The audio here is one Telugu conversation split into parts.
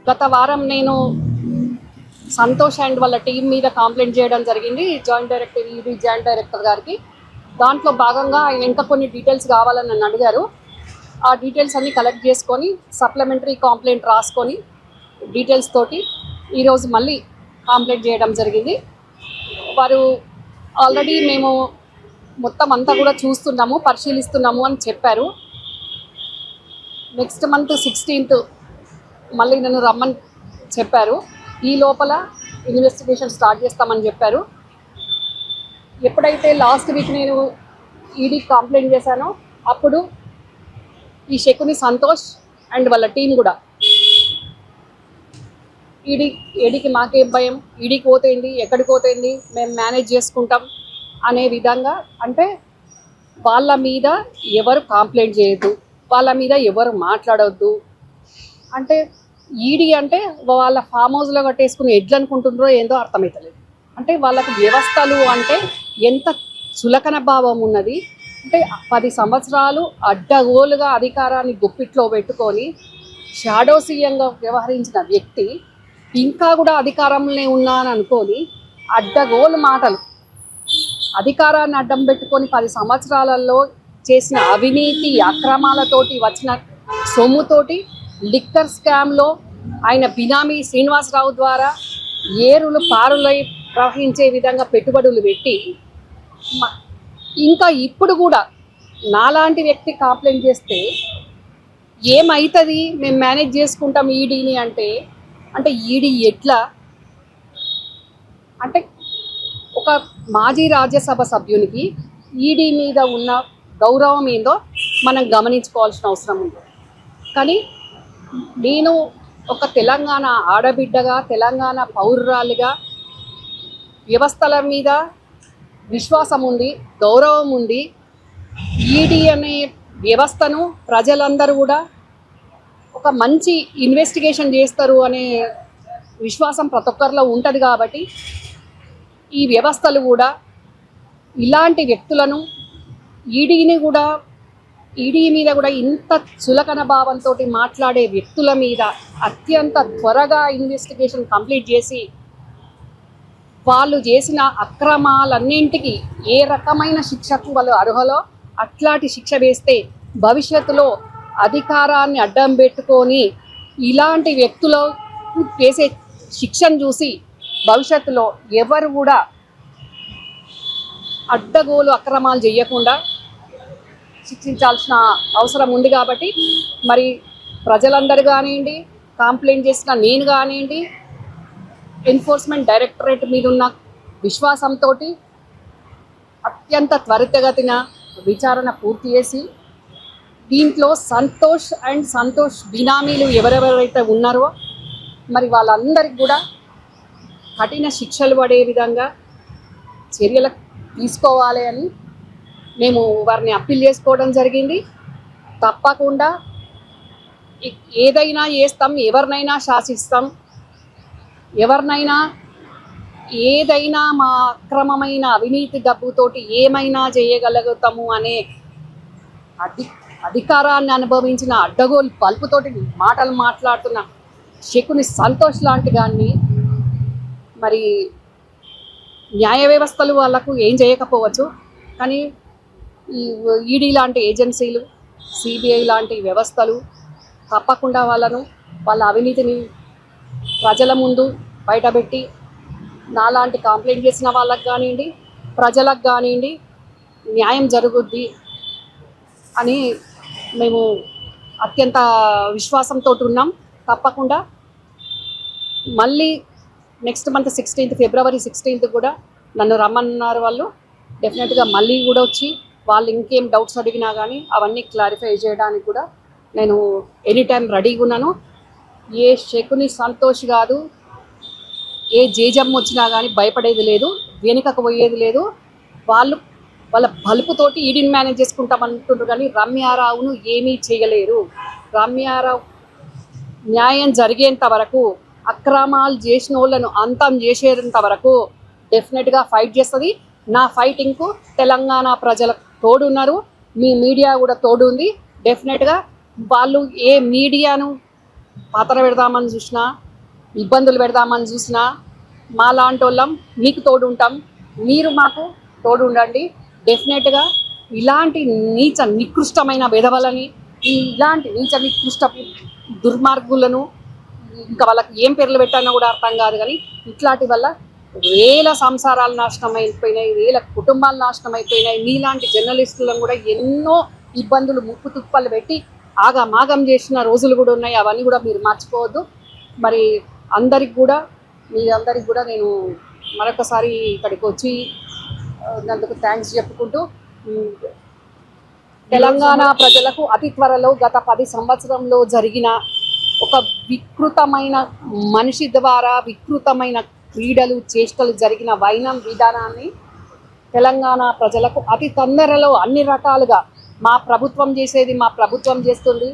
గత వారం నేను సంతోష్ అండ్ వాళ్ళ టీం మీద కంప్లైంట్ చేయడం జరిగింది joint director ED joint director గారికి. దాంట్లో భాగంగా ఆయన ఇంకా కొన్ని డీటెయిల్స్ కావాలని నన్ను అడిగారు. ఆ డీటెయిల్స్ అన్నీ కలెక్ట్ చేసుకొని సప్లిమెంటరీ కంప్లైంట్ రాసుకొని డీటెయిల్స్ తోటి ఈరోజు మళ్ళీ కంప్లైంట్ చేయడం జరిగింది. వారు ఆల్రెడీ మేము మొత్తం అంతా కూడా చూస్తున్నాము, పరిశీలిస్తున్నాము అని చెప్పారు. నెక్స్ట్ మంత్ 16th మళ్ళీ నన్ను రమ్మని చెప్పారు. ఈ లోపల ఇన్వెస్టిగేషన్ స్టార్ట్ చేస్తామని చెప్పారు. ఎప్పుడైతే లాస్ట్ వీక్ నేను ఈడీ కంప్లైంట్ చేశానో అప్పుడు ఈ శకుని సంతోష్ అండ్ వాళ్ళ టీం కూడా ఈడీకి మాకేం భయం, ఈడీకి పోతేంది, ఎక్కడికి పోతేంది, మేము మేనేజ్ చేసుకుంటాం అనే విధంగా, అంటే వాళ్ళ మీద ఎవరు కంప్లైంట్ చేయొద్దు, వాళ్ళ మీద ఎవరు మాట్లాడవద్దు, అంటే ఈడీ అంటే వాళ్ళ ఫామ్ హౌస్లో కట్టేసుకుని ఎడ్లు అనుకుంటుండ్రో ఏందో అర్థమవుతలేదు. అంటే వాళ్ళకు వ్యవస్థలు అంటే ఎంత చులకన భావం ఉన్నది. అంటే 10 సంవత్సరాలు అడ్డగోలుగా అధికారాన్ని గుప్పిట్లో పెట్టుకొని షాడో సీఎంగా వ్యవహరించిన వ్యక్తి ఇంకా కూడా అధికారంలో ఉన్నా అని అనుకొని అడ్డగోలు మాటలు, అధికారాన్ని అడ్డం పెట్టుకొని 10 సంవత్సరాలలో చేసిన అవినీతి అక్రమాలతోటి వచ్చిన సొమ్ముతోటి లిక్కర్ స్కామ్లో ఆయన బినామీ శ్రీనివాసరావు ద్వారా ఏరులు పారులై ప్రవహించే విధంగా పెట్టుబడులు పెట్టి ఇంకా ఇప్పుడు కూడా నాలాంటి వ్యక్తి కంప్లైంట్ చేస్తే ఏమవుతుంది, మేము మేనేజ్ చేసుకుంటాం ఈడీని అంటే ఈడీ ఎట్లా, అంటే ఒక మాజీ రాజ్యసభ సభ్యునికి ఈడీ మీద ఉన్న గౌరవం ఏందో మనం గమనించుకోవాల్సిన అవసరం ఉంది. కానీ నేను ఒక తెలంగాణ ఆడబిడ్డగా, తెలంగాణ పౌరురాలిగా వ్యవస్థల మీద విశ్వాసం ఉంది, గౌరవం ఉంది. ఈడీ అనే వ్యవస్థను ప్రజలందరూ కూడా ఒక మంచి ఇన్వెస్టిగేషన్ చేస్తారు అనే విశ్వాసం ప్రతి ఒక్కరిలో ఉంటుంది. కాబట్టి ఈ వ్యవస్థలు కూడా ఇలాంటి వ్యక్తులను ఈడీ మీద కూడా ఇంత చులకన భావంతో మాట్లాడే వ్యక్తుల మీద అత్యంత త్వరగా ఇన్వెస్టిగేషన్ కంప్లీట్ చేసి వాళ్ళు చేసిన అక్రమాలన్నింటికి ఏ రకమైన శిక్షకు వాళ్ళు అర్హులో అట్లాంటి శిక్ష వేస్తే భవిష్యత్తులో అధికారాన్ని అడ్డం పెట్టుకొని ఇలాంటి వ్యక్తులు వేసే శిక్షను చూసి భవిష్యత్తులో ఎవరు కూడా అడ్డగోలు అక్రమాలు చేయకుండా శిక్షించాల్సిన అవసరం ఉంది. కాబట్టి మరి ప్రజలందరూ కానివ్వండి, కంప్లైంట్ చేసిన నేను కానివ్వండి, ఎన్ఫోర్స్మెంట్ డైరెక్టరేట్ మీద ఉన్న విశ్వాసంతో అత్యంత త్వరితగతిన విచారణ పూర్తి చేసి దీంట్లో సంతోష్ బినామీలు ఎవరెవరైతే ఉన్నారో మరి వాళ్ళందరికీ కూడా కఠిన శిక్షలు పడే విధంగా చర్యలు తీసుకోవాలి అని మేము వారిని అప్పీల్ చేసుకోవడం జరిగింది. తప్పకుండా ఏదైనా చేస్తాం, ఎవరినైనా శాసిస్తాం, ఎవరినైనా ఏదైనా మా అక్రమమైన అవినీతి డబ్బుతోటి ఏమైనా చేయగలుగుతాము అనే అధికారాన్ని అనుభవించిన అడ్డగోలు పలుపుతోటి మాటలు మాట్లాడుతున్న శకుని సంతోష్ లాంటి గాన్ని మరి న్యాయ వ్యవస్థలు వాళ్ళకు ఏం చేయకపోవచ్చు, కానీ ఈ ఈడీ లాంటి ఏజెన్సీలు, సిబిఐ లాంటి వ్యవస్థలు తప్పకుండా వాళ్ళ అవినీతిని ప్రజల ముందు బయటపెట్టి నాలాంటి కంప్లైంట్ చేసిన వాళ్ళకు కానివ్వండి, ప్రజలకు కానివ్వండి న్యాయం జరుగుద్ది అని మేము అత్యంత విశ్వాసంతో ఉన్నాం. తప్పకుండా మళ్ళీ నెక్స్ట్ మంత్ 16th ఫిబ్రవరి 16th కూడా నన్ను రమ్మన్నారు వాళ్ళు. డెఫినెట్గా మళ్ళీ కూడా వచ్చి వాళ్ళు ఇంకేం డౌట్స్ అడిగినా కానీ అవన్నీ క్లారిఫై చేయడానికి కూడా నేను ఎనీ టైం రెడీగా ఉన్నాను. ఏ శకుని సంతోష్ కాదు, ఏ జేజమ్మ వచ్చినా కానీ భయపడేది లేదు, వెనుకకు పోయేది లేదు. వాళ్ళ బలుపుతోటి ఈడీని మేనేజ్ చేసుకుంటామంటుండ్రు, కానీ రమ్యారావును ఏమీ చేయలేరు. రమ్యారావు న్యాయం జరిగేంత వరకు, అక్రమాలు చేసిన వాళ్ళను అంతం చేసేంత వరకు డెఫినెట్గా ఫైట్ చేస్తుంది. నా ఫైటింగ్కు తెలంగాణ ప్రజల తోడున్నారు, మీ మీడియా కూడా తోడు ఉంది. డెఫినెట్గా వాళ్ళు ఏ మీడియాను పాత్ర పెడదామని చూసినా, ఇబ్బందులు పెడదామని చూసినా, మా లాంటి వాళ్ళం మీకు తోడు ఉంటాం, మీరు మాకు తోడు ఉండండి. డెఫినెట్గా ఇలాంటి నికృష్టమైన విధవలని, ఇలాంటి నికృష్ట దుర్మార్గులను, ఇంకా వాళ్ళకి ఏం పేర్లు పెట్టానో కూడా అర్థం కాదు, కానీ ఇట్లాంటి వల్ల వేల సంసారాలు నాశనం అయిపోయినాయి, వేల కుటుంబాలు నాశనం అయిపోయినాయి. మీలాంటి జర్నలిస్టులను కూడా ఎన్నో ఇబ్బందులు ముప్పు తుప్పలు పెట్టి ఆగమాగం చేసిన రోజులు కూడా ఉన్నాయి. అవన్నీ కూడా మీరు మర్చిపోవద్దు. మరి మీ అందరికి కూడా నేను మరొకసారి ఇక్కడికి వచ్చి అందుకు థ్యాంక్స్ చెప్పుకుంటూ, తెలంగాణ ప్రజలకు అతి త్వరలో గత 10 సంవత్సరంలో జరిగిన ఒక వికృతమైన మనిషి ద్వారా వికృతమైన క్రీడలు చేష్టలు జరిగిన వైనం విధానాన్ని తెలంగాణ ప్రజలకు అతి తొందరలో అన్ని రకాలుగా మా ప్రభుత్వం చేసేది మా ప్రభుత్వం చేస్తుంది.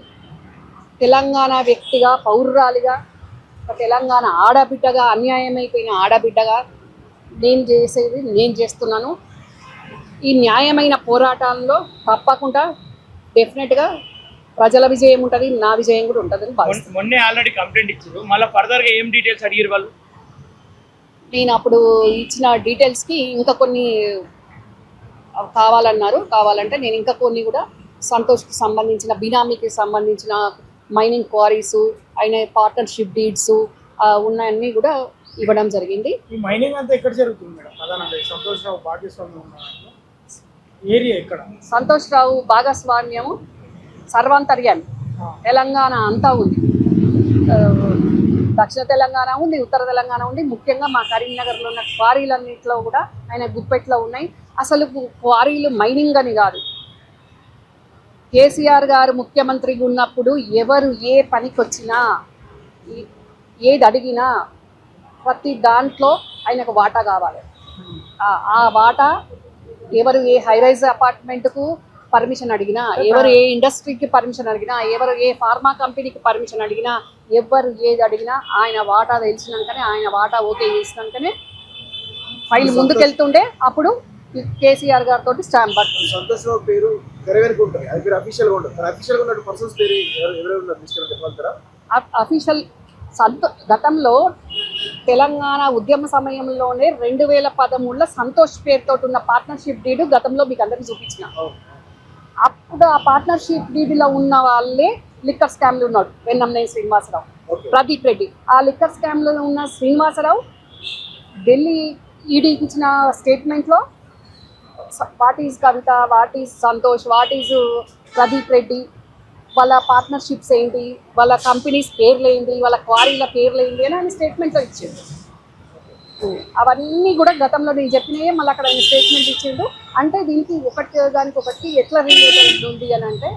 తెలంగాణ వ్యక్తిగా, పౌరురాలిగా, తెలంగాణ ఆడబిడ్డగా, అన్యాయమైపోయిన ఆడబిడ్డగా నేను చేసేది నేను చేస్తున్నాను. ఈ న్యాయమైన పోరాటంలో తప్పకుండా డెఫినెట్గా ప్రజల విజయం ఉంటుంది, నా విజయం కూడా ఉంటుందని భావిస్తున్నాను. మొన్నే ఆల్రెడీ కంప్లైంట్ ఇచ్చారు, మళ్ళీ ఫర్దర్గా ఏం డీటెయిల్స్ అడిగారు వాళ్ళు? నేను అప్పుడు ఇచ్చిన డీటెయిల్స్కి ఇంకా కొన్ని కావాలంటే నేను ఇంకా కొన్ని కూడా సంతోష్కి సంబంధించిన, బినామీకి సంబంధించిన మైనింగ్ క్వారీస్, అయిన పార్ట్నర్షిప్ డీడ్స్ ఉన్నాయన్నీ కూడా ఇవ్వడం జరిగింది. ఈ మైనింగ్ అంతా ఎక్కడ జరుగుతుంది మేడం? ప్రధానంగా సంతోష్ రావు భాగస్వామ్యం ఉన్న ఏరియా ఎక్కడ? సంతోష్ రావు భాగస్వామ్యము సర్వాంతర్యాన్ని తెలంగాణ అంతా ఉంది. దక్షిణ తెలంగాణ ఉంది, ఉత్తర తెలంగాణ ఉంది. ముఖ్యంగా మా కరీంనగర్లో ఉన్న క్వారీలన్నింటిలో కూడా ఆయన గుప్పెట్లో ఉన్నాయి. అసలు క్వారీలు మైనింగ్ అని కాదు, కేసీఆర్ గారు ముఖ్యమంత్రిగా ఉన్నప్పుడు ఎవరు ఏ పనికి వచ్చినా, ఏది అడిగినా ప్రతి దాంట్లో ఆయనకు వాటా కావాలి. ఆ వాటా ఎవరు ఏ హైరైజ్ అపార్ట్మెంట్కు పర్మిషన్ అడిగినా, ఎవరు ఏ ఇండస్ట్రీకి పర్మిషన్ అడిగినా, ఎవరు ఏ ఫార్మా కంపెనీకి పర్మిషన్ అడిగినా, ఎవరు ఏది అడిగినా ఆయన వాటా తెలిసినాకనే, ఆయన వాటా ఓకే చేసినాకనే ఫైల్ ముందుకెళ్తుండే. అప్పుడు కేసీఆర్ గారితో స్టాంప్ పడుతుంది. సంతోష్ రావు పేరు తెరవేరుకు ఉంటుంది, అది పేరు అఫీషియల్గా ఉంటుంది. అఫీషియల్గా ఉన్న పర్సన్స్ పేరు ఎవరెవరు ఉన్నారు? అఫీషియల్ గతంలో తెలంగాణ ఉద్యమ సమయంలోనే 2013లో సంతోష్ పేరుతో ఉన్న పార్ట్నర్షిప్ డీడ్ గతంలో మీకు అందరికీ చూపించిన. అప్పుడు ఆ పార్ట్నర్షిప్ డీడ్లో ఉన్న వాళ్ళే లిక్కర్ స్కామ్లు ఉన్నాడు. వెన్నంనేని శ్రీనివాసరావు, ప్రదీప్ రెడ్డి. ఆ లిక్కర్ స్కామ్లో ఉన్న శ్రీనివాసరావు ఢిల్లీ ఈడీకి ఇచ్చిన స్టేట్మెంట్లో what is Kavitha, what is Santosh, what is Pradeep Reddy, వాళ్ళ పార్ట్నర్షిప్స్ ఏంటి, వాళ్ళ కంపెనీస్ పేర్లు ఏంటి, వాళ్ళ క్వారీల పేర్లు ఏంటి అని ఆయన స్టేట్మెంట్లో ఇచ్చిండు. అవన్నీ కూడా గతంలో నేను చెప్పినాయే మళ్ళీ అక్కడ ఆయన స్టేట్మెంట్ ఇచ్చిండు. అంటే దీనికి దానికి ఒకటి ఎట్లా రిలేటెడ్ ఉంది అని అంటే,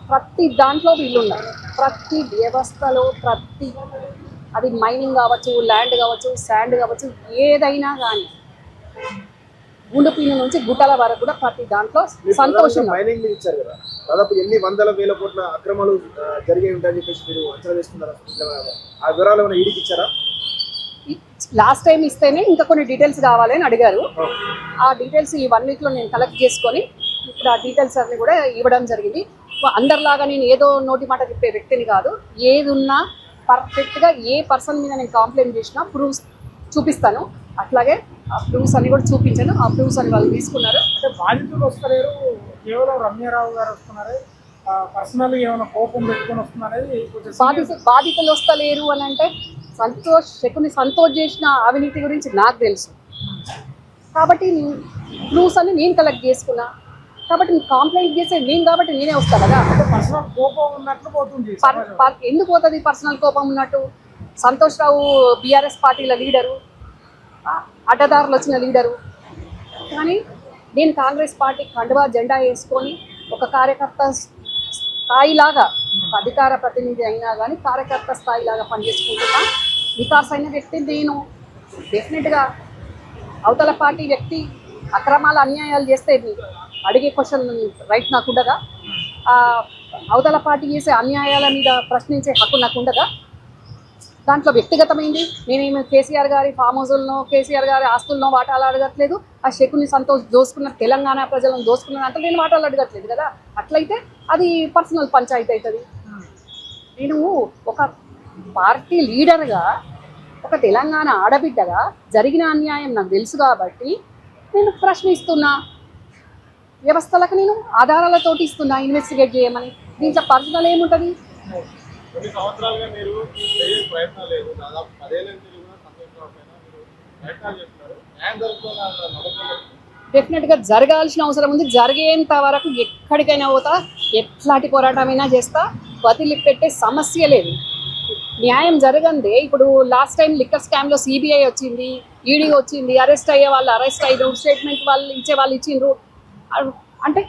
ప్రతి దాంట్లో వీళ్ళు ఉన్నారు. ప్రతి వ్యవస్థలో అది మైనింగ్ కావచ్చు, ల్యాండ్ కావచ్చు, శాండ్ కావచ్చు, ఏదైనా కానీ గుండుపీన నుంచి గుట్టల వరకు కూడా ప్రతి దాంట్లో సంతోషం. మైనింగ్ ఇచ్చారు కదా, దాదాపు ఎన్ని వందల వేల కోట్ల అక్రమాలు జరిగే ఉంటాయని చెప్పేసి మీరు అంచనా వేస్తున్నారు. ఆ వివరాలు ఏమైనా ఈడీకి ఇచ్చారా? లాస్ట్ టైం ఇస్తేనే ఇంకా కొన్ని డీటెయిల్స్ కావాలని అడిగారు. ఆ డీటెయిల్స్ ఈ 1 వీక్లో నేను కలెక్ట్ చేసుకొని ఇప్పుడు ఆ డీటెయిల్స్ అన్ని కూడా ఇవ్వడం జరిగింది. అందరిలాగా నేను ఏదో నోటి మాట చెప్పే వ్యక్తిని కాదు. ఏది ఉన్నా పర్ఫెక్ట్గా ఏ పర్సన్ మీద నేను కంప్లైంట్ చేసినా ప్రూఫ్స్ చూపిస్తాను. అట్లాగే ఆ ప్రూఫ్స్ అన్ని కూడా చూపించాను. ఆ ప్రూఫ్స్ అని వాళ్ళు తీసుకున్నారు. అంటే బాధితులు వస్తలేరు, కేవలం రమ్యారావు గారు వస్తున్నారు, పర్సనల్ ఏమైనా కోపం పెట్టుకొని వస్తున్నారనేది బాధితులు వస్తలేరు అని అంటే శకుని సంతోష్ చేసిన అవినీతి గురించి నాకు తెలుసు కాబట్టి ప్రూఫ్స్ అన్ని నేను కలెక్ట్ చేసుకున్నా. కాబట్టి కంప్లైంట్ చేసే నేను కాబట్టి నేనే వస్తా కదా. పర్సనల్ కోపం ఉన్నట్లు పోతుంది. ఎందుకు పోతుంది పర్సనల్ కోపం ఉన్నట్టు? సంతోష్ రావు బీఆర్ఎస్ పార్టీల లీడరు, అడ్డదారులు వచ్చిన లీడరు. కానీ నేను కాంగ్రెస్ పార్టీ కండువా జెండా వేసుకొని ఒక కార్యకర్త స్థాయిలాగా, అధికార ప్రతినిధి అయినా కానీ కార్యకర్త స్థాయిలాగా పనిచేసుకుంటున్నా వికాస్ అయిన వ్యక్తి నేను. డెఫినెట్గా అవతల పార్టీ వ్యక్తి అక్రమాలు అన్యాయాలు చేస్తే అడిగే క్వశ్చన్ రైట్ నాకు ఉండగా, అవతల పార్టీ చేసే అన్యాయాల మీద ప్రశ్నించే హక్కు నాకు ఉండగా, దాంట్లో వ్యక్తిగతమైంది నేనేమి కేసీఆర్ గారి ఫామ్ హౌజులను, కేసీఆర్ గారి ఆస్తులను వాటాలు అడగట్లేదు. ఆ శకుని సంతోష్ దోసుకున్న తెలంగాణ ప్రజలను దోసుకున్న అంటే నేను వాటాలు అడగట్లేదు కదా. అట్లయితే అది పర్సనల్ పంచాయతీ అవుతుంది. నేను ఒక పార్టీ లీడర్గా ఒక తెలంగాణ ఆడబిడ్డగా జరిగిన అన్యాయం నాకు తెలుసు కాబట్టి నేను ప్రశ్నిస్తున్నా. వ్యవస్థలకు నేను ఆధారాలతోటి ఇస్తున్నా ఇన్వెస్టిగేట్ చేయమని. దీంట్లో పర్సనల్ ఏముంటుంది? కొన్ని సంవత్సరాలుగా మీరు చేసే ప్రయత్నం లేదు, దాదాపు 10 ఏళ్ళ నుంచి కూడా సంతోష్ పైన మీరు ప్రయత్నాలు చేస్తున్నారు. న్యాయం జరుగుతుందని నమ్మకం డెఫినెట్గా జరగాల్సిన అవసరం ఉంది. జరిగేంత వరకు ఎక్కడికైనా పోతా, ఎట్లాంటి పోరాటమైనా చేస్తా, వదిలిపెట్టే సమస్య లేదు. న్యాయం జరగందే. ఇప్పుడు లాస్ట్ టైం లిక్కర్ స్కామ్లో సిబిఐ వచ్చింది, ఈడీ వచ్చింది, అరెస్ట్ అయ్యే వాళ్ళు అరెస్ట్ అయ్యారు, స్టేట్మెంట్ వాళ్ళు ఇచ్చే వాళ్ళు ఇచ్చిండ్రు. అంటే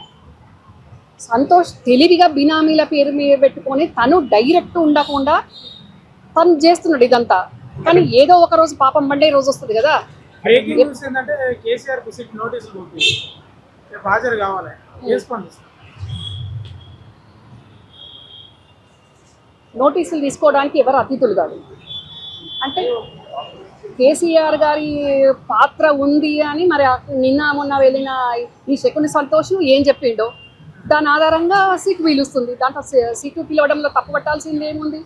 సంతోష్ తెలివిగా బినామీల పేరు మీద పెట్టుకొని తను డైరెక్ట్ ఉండకుండా తను చేస్తున్నాడు ఇదంతా. కానీ ఏదో ఒక రోజు పాపం మండే రోజు వస్తుంది కదా. బ్రేకింగ్ న్యూస్ ఏంటంటే కేసీఆర్ విజిట్ నోటీసులు పంపింది, రేపు హాజరు కావాలి. ఏ స్పందిస్తారు? నోటీసులు తీసుకోవడానికి ఎవరు అతిథులు కాదు. అంటే కేసీఆర్ గారి పాత్ర ఉంది అని మరి నిన్న మొన్న వెళ్ళిన ఈ శకుని సంతోష్ ఏం చెప్పిండో దాని ఆధారంగా సీటు పిలుస్తుంది. దాంట్లో సీటు పిలవడంలో తప్పు పట్టాల్సింది ఏముంది?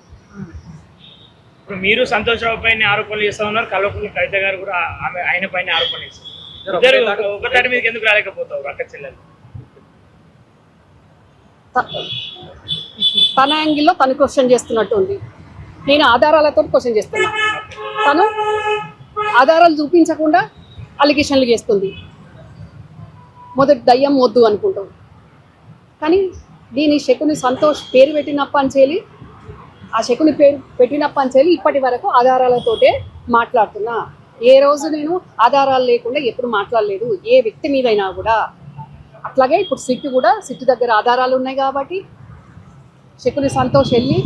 ఇప్పుడు మీరు సంతోష్ రావు పైన ఆరోపణలు చేస్తా ఉన్నారు, కల్వకుంట్ల కవిత గారు కూడా ఆయన పైన ఆరోపణలు చేస్తారు. ఇద్దరు ఒకటాటి మీదకి ఎందుకు రాలేకపోతావు అక్క చెల్లెలు? తన యాంగిల్లో తను క్వశ్చన్ చేస్తున్నట్టు ఉంది. నేను ఆధారాలతో క్వశ్చన్ చేస్తున్నా. తను ఆధారాలు చూపించకుండా అలిగేషన్లు చేస్తుంది. మొదటి దయ్యం వద్దు అనుకుంటాం. కానీ దీని శకుని సంతోష్ పేరు పెట్టినప్పంచేలి, ఆ శకుని పేరు పెట్టినప్పంచేలి ఇప్పటి వరకు ఆధారాలతోటే మాట్లాడుతున్నా. ఏ రోజు నేను ఆధారాలు లేకుండా ఎప్పుడు మాట్లాడలేదు ఏ వ్యక్తి మీదైనా కూడా. అట్లాగే ఇప్పుడు సిట్టు దగ్గర ఆధారాలు ఉన్నాయి కాబట్టి శకుని సంతోష్ వెళ్ళి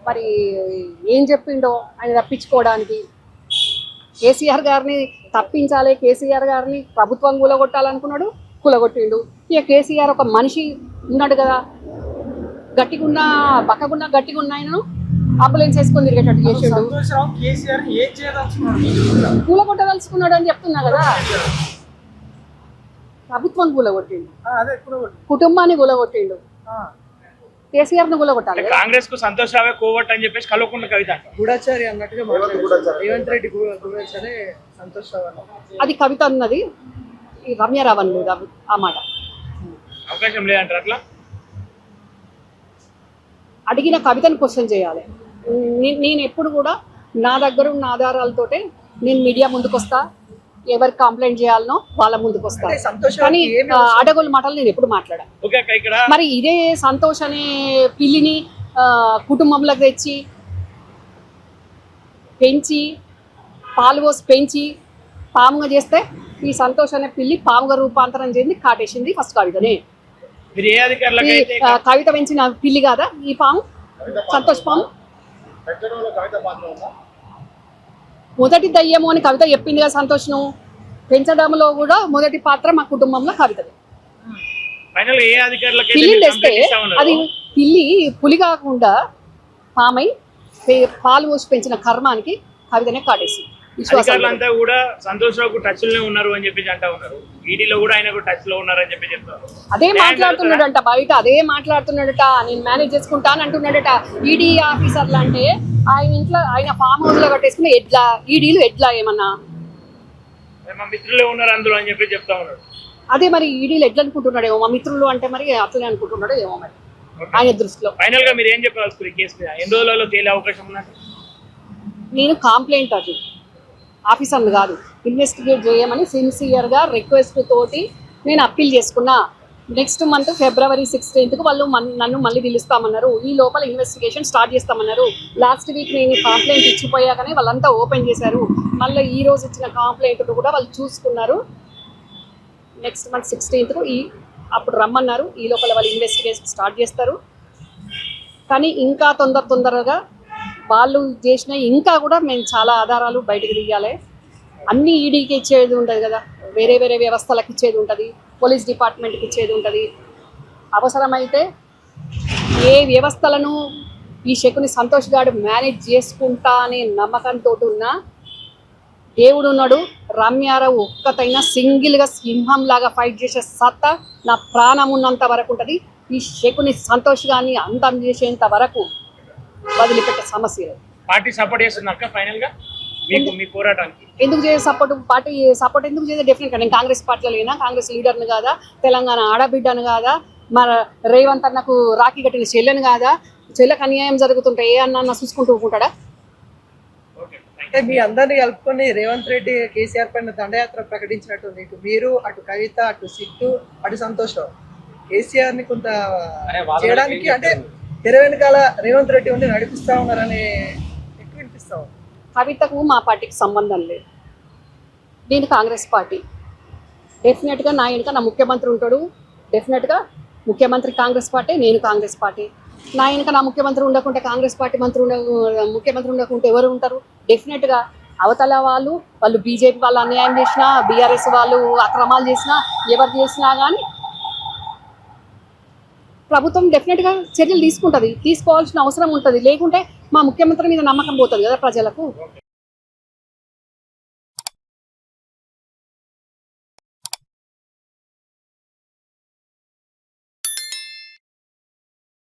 మరి ఏం చెప్పిండో ఆయన తప్పించుకోవడానికి కేసీఆర్ గారిని తప్పించాలి, కేసీఆర్ గారిని ప్రభుత్వం కూలగొట్టాలనుకున్నాడు, కూలగొట్టిండు. ఇక కేసీఆర్ ఒక మనిషి ఉన్నాడు కదా, గట్టిగున్న బక్కగున్న గట్టిగున్న ఆయనను అంబులెన్స్ వేసుకొని తిరిగేటట్టు చేసిండు. సంతోష్ రావు కేసీఆర్ ఏం చేయదలుచుకున్నాడు? కూలగొట్టదలుచుకున్నాడు అని చెప్తున్నా కదా. ప్రభుత్వం కూలగొట్టిండు, అదే ఇప్పుడు కుటుంబాన్ని కూలగొట్టిండు, కేసీఆర్ ను కూలగొట్టాలి. కాంగ్రెస్ కు సంతోష్ రావే కోవట్ అని చెప్పేసి కల్వకుంట్ల కవిత గూఢచారి అన్నట్టుగా మాట్లాడారు. రేవంత్ రెడ్డి గూఢచారి సంతోష్ రావు అన్నారు. అది కవిత అన్నది, ఈ రమ్యారావు అన్నది ఆ మాట. అవకాశం లేదంటారు అట్లా? అడిగిన కవితను క్వశ్చన్ చేయాలి. నేను ఎప్పుడు కూడా నా దగ్గర ఉన్న ఆధారాలతోటే నేను మీడియా ముందుకు వస్తా, ఎవరికి కంప్లైంట్ చేయాలనో వాళ్ళ ముందుకు వస్తా. కానీ అడగోలు మాటలు నేను ఎప్పుడు మాట్లాడాను. మరి ఇదే సంతోష్ అనే పిల్లిని కుటుంబంలోకి తెచ్చి పెంచి పాలు పోసి పెంచి పాముగా చేస్తే ఈ సంతోష్ అనే పిల్లి పాముగా రూపాంతరం చేసింది, కాటేసింది ఫస్ట్ కవితనే. కవిత పెంచిన పిల్లి కాదా ఈ పాము, సంతోష్ పాము? మొదటి దయ్యము అని కవిత చెప్పింది కదా సంతోష్ను. పెంచడంలో కూడా మొదటి పాత్ర మా కుటుంబంలో కవితది. పిల్లిని తెస్తే అది పిల్లి పులి కాకుండా పామై పాలు పోసి పెంచిన కర్మానికి కవితనే కాటేసి. అధికారులంతా కూడా సంతోష్ రావుకు టచ్ లోనే ఉన్నారు అని చెప్పి అంటా ఉన్నారు. ఈడీలో కూడా ఆయనకు టచ్ లో ఉన్నారు అని చెప్పి చెప్తారు. అదే మాట్లాడుతున్నాడంట బయట, అదే మాట్లాడుతున్నాడట. నేను మేనేజ్ చేసుకుంటాను అంటున్నాడట. ఈడీ ఆఫీసర్లు అంటే ఆయన ఇంట్లో ఆయన ఫామ్ హౌస్ లో కట్టేసుకుని ఎడ్లా, ఈడీలు ఎడ్లా ఏమన్నా మా మిత్రులే ఉన్నారు అందులో అని చెప్పి చెప్తా ఉన్నాడు. అదే మరి ఈడీలు ఎడ్లు అనుకుంటున్నాడేమో, మా మిత్రులు అంటే మరి అట్లనే అనుకుంటున్నాడు ఏమో మరి ఆయన దృష్టిలో. ఫైనల్ గా మీరు ఏం చెప్పాలి కేసు మీద? ఎన్ని రోజులలో తేలే అవకాశం ఉన్నట్టు? నేను కంప్లైంట్ అది ఆఫీసర్ని కాదు, ఇన్వెస్టిగేట్ చేయమని సిన్సియర్గా రిక్వెస్ట్ తోటి నేను అప్పీల్ చేసుకున్నా. నెక్స్ట్ మంత్ February 16th వాళ్ళు నన్ను మళ్ళీ పిలుస్తామన్నారు. ఈ లోపల ఇన్వెస్టిగేషన్ స్టార్ట్ చేస్తామన్నారు. లాస్ట్ వీక్ నేను కంప్లైంట్ ఇచ్చిపోయాకనే వాళ్ళంతా ఓపెన్ చేశారు. మళ్ళీ ఈ రోజు ఇచ్చిన కంప్లైంట్ కూడా వాళ్ళు చూసుకున్నారు. నెక్స్ట్ మంత్ 16th అప్పుడు రమ్మన్నారు. ఈ లోపల వాళ్ళు ఇన్వెస్టిగేషన్ స్టార్ట్ చేస్తారు. కానీ ఇంకా తొందరగా వాళ్ళు చేసిన ఇంకా కూడా మేము చాలా ఆధారాలు బయటకు తీయాలి. అన్నీ ఈడీకి ఇచ్చేది ఉంటుంది కదా, వేరే వ్యవస్థలకు ఇచ్చేది ఉంటుంది, పోలీస్ డిపార్ట్మెంట్కి ఇచ్చేది ఉంటుంది. అవసరమైతే ఏ వ్యవస్థలను ఈ శకుని సంతోష్ గారు మేనేజ్ చేసుకుంటా అనే నమ్మకంతో ఉన్న దేవుడు ఉన్నాడు. రమ్యారావు ఒక్కతైనా సింగిల్గా సింహంలాగా ఫైట్ చేసే సత్తా నా ప్రాణం ఉన్నంత వరకు ఉంటుంది. ఈ శకుని సంతోష్ గారిని అంతం చేసేంత వరకు వదిలిపెట్టే సమస్య లేదు. పార్టీ సపోర్ట్ చేస్తున్నారు ఫైనల్ గా మీకు మీ పోరాటానికి? ఎందుకు చేసే సపోర్ట్ పార్టీ సపోర్ట్ ఎందుకు చేసే డెఫినెట్గా నేను కాంగ్రెస్ పార్టీలో లేనా, కాంగ్రెస్ లీడర్ని కాదా, తెలంగాణ ఆడబిడ్డను కాదా, మన రేవంత్ అన్నకు రాఖీ కట్టిన చెల్లెని కాదా, చెల్లెకు అన్యాయం జరుగుతుంటే ఏ అన్న చూసుకుంటూ ఊరుకుంటాడా? ఓకే, అంటే మీ అందరినీ కలుపుకొని రేవంత్ రెడ్డి కేసీఆర్ పైన దండయాత్ర ప్రకటించినట్టుంది. ఇటు మీరు, అటు కవిత, అటు సిట్టు, అటు సంతోష్ రావు కేసీఆర్ ని కొంత చేయడానికి అంటే తెర వెనకాల రేవంత్ రెడ్డి ఉండి నడిపిస్తా ఉన్నారని ఎక్కువ వినిపిస్తా ఉంది. కవితకు మా పార్టీకి సంబంధం లేదు. నేను కాంగ్రెస్ పార్టీ. డెఫినెట్గా నా వెనుక నా ముఖ్యమంత్రి ఉంటాడు. డెఫినెట్గా ముఖ్యమంత్రి కాంగ్రెస్ పార్టీ, నేను కాంగ్రెస్ పార్టీ. నా వెనుక నా ముఖ్యమంత్రి ఉండకుంటే కాంగ్రెస్ పార్టీ ముఖ్యమంత్రి ఉండకుంటే ఎవరు ఉంటారు? డెఫినెట్గా అవతల వాళ్ళు బీజేపీ వాళ్ళు అన్యాయం చేసినా, బీఆర్ఎస్ వాళ్ళు అక్రమాలు చేసినా, ఎవరు చేసినా కానీ ప్రభుత్వం డెఫినెట్గా చర్యలు తీసుకుంటుంది. తీసుకోవాల్సిన అవసరం ఉంటుంది. లేకుంటే మా ముఖ్యమంత్రి మీద నమ్మకం పోతుంది కదా ప్రజలకు.